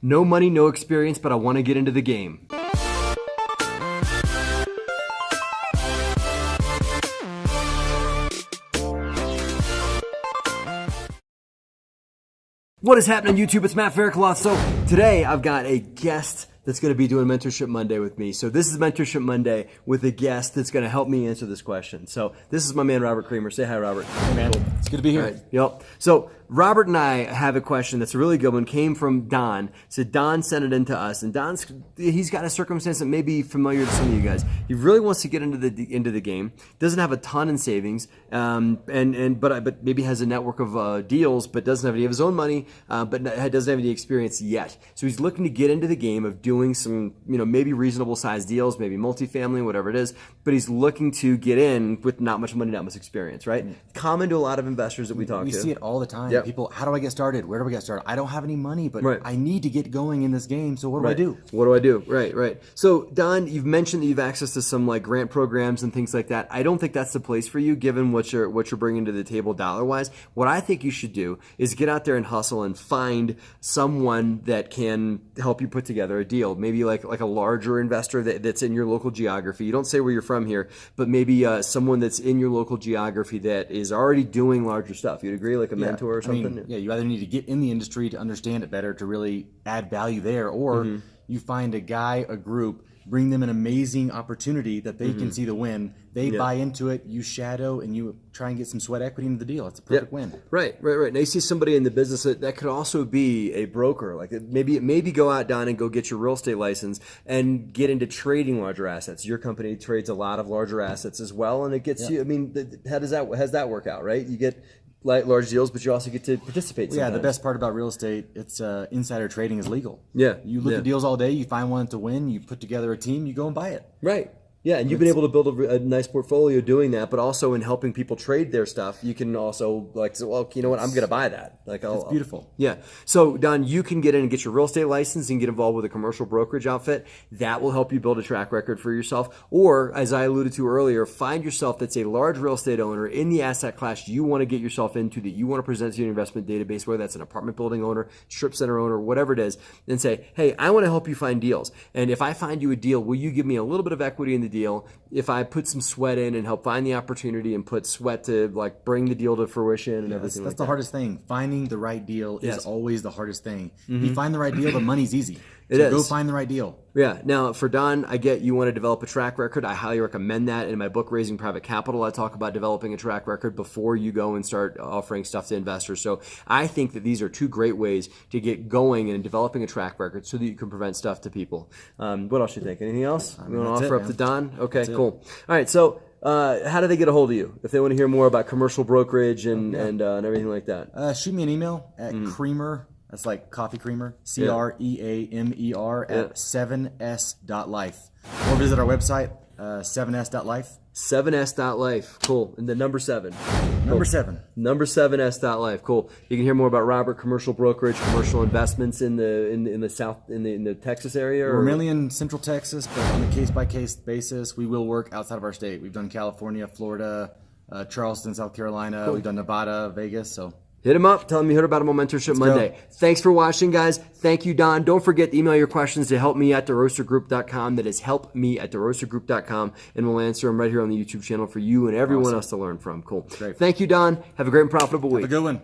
No money, no experience, but I want to get into the game. What is happening, YouTube? It's Matt Faircloth. So today I've got a guest that's going to be doing Mentorship Monday with me. So this is Mentorship Monday with a guest that's going to help me answer this question. So this is my man, Robert Creamer. Say hi, Robert. Hey, man. It's good to be here. All right. Yep. So Robert and I have a question that's a really good one. Came from Don. So Don sent it in to us, and he's got a circumstance that may be familiar to some of you guys. He really wants to get into the game. Doesn't have a ton in savings, but maybe has a network of deals, but doesn't have any of his own money, but doesn't have any experience yet. So he's looking to get into the game of doing some, maybe reasonable sized deals, maybe multifamily, whatever it is. But he's looking to get in with not much money, not much experience. Right? Common to a lot of investors that we talk to. We see it all the time. Yep. People, how do I get started? Where do I get started? I don't have any money, but right. I need to get going in this game. So what do I do? What do I do? Right. So Don, you've mentioned that you've access to some like grant programs and things like that. I don't think that's the place for you, given what you're bringing to the table dollar wise. What I think you should do is get out there and hustle and find someone that can help you put together a deal. Maybe like a larger investor that's in your local geography. You don't say where you're from here, but maybe someone that's in your local geography that is already doing larger stuff. You'd agree, like a mentor or something? You either need to get in the industry to understand it better, to really add value there, or you find a guy, a group, bring them an amazing opportunity that they can see the win. They buy into it, you shadow, and you try and get some sweat equity into the deal. It's a perfect win. Right. Now you see somebody in the business that could also be a broker. Like maybe go out, Don, and go get your real estate license and get into trading larger assets. Your company trades a lot of larger assets as well, and it gets you. I mean, how does that work out? Right? You get large deals, but you also get to participate sometimes. Yeah, the best part about real estate, it's insider trading is legal. Yeah. You look at deals all day, you find one to win, you put together a team, you go and buy it. Right. Yeah, and you've been able to build a nice portfolio doing that, but also in helping people trade their stuff, you can also say, well, you know what, I'm going to buy that. It's beautiful. Yeah. So, Don, you can get in and get your real estate license and get involved with a commercial brokerage outfit. That will help you build a track record for yourself. Or, as I alluded to earlier, find yourself that's a large real estate owner in the asset class you want to get yourself into, that you want to present to your investment database, whether that's an apartment building owner, strip center owner, whatever it is, and say, hey, I want to help you find deals. And if I find you a deal, will you give me a little bit of equity in the deal? If I put some sweat in and help find the opportunity and put sweat to bring the deal to fruition and everything that's the hardest thing. Finding the right deal is always the hardest thing. Mm-hmm. If you find the right deal, the money's easy. It is. Go find the right deal. Yeah. Now, for Don, I get you want to develop a track record. I highly recommend that. In my book, Raising Private Capital, I talk about developing a track record before you go and start offering stuff to investors. So I think that these are two great ways to get going and developing a track record so that you can prevent stuff to people. What else you think? Anything else you want to offer up to Don? Okay, cool. All right. So how do they get a hold of you if they want to hear more about commercial brokerage and everything like that? Shoot me an email at Creamer. That's like coffee creamer, CREAMER at 7s.life. Or visit our website, 7s.life. 7s.life. Cool. And the number 7. Number 7. Number 7s.life. Cool. You can hear more about Robert, commercial brokerage, commercial investments in the South, in the Texas area. We're mainly in Central Texas, but on a case by case basis, we will work outside of our state. We've done California, Florida, Charleston, South Carolina. Cool. We've done Nevada, Vegas. So hit him up. Tell him you heard about him on Mentorship Monday. Thanks for watching, guys. Thank you, Don. Don't forget to email your questions to helpme@DeRosaGroup.com. That is helpme@DeRosaGroup.com, and we'll answer them right here on the YouTube channel for you and everyone else to learn from. Cool. Great. Thank you, Don. Have a great and profitable week. Have a good one.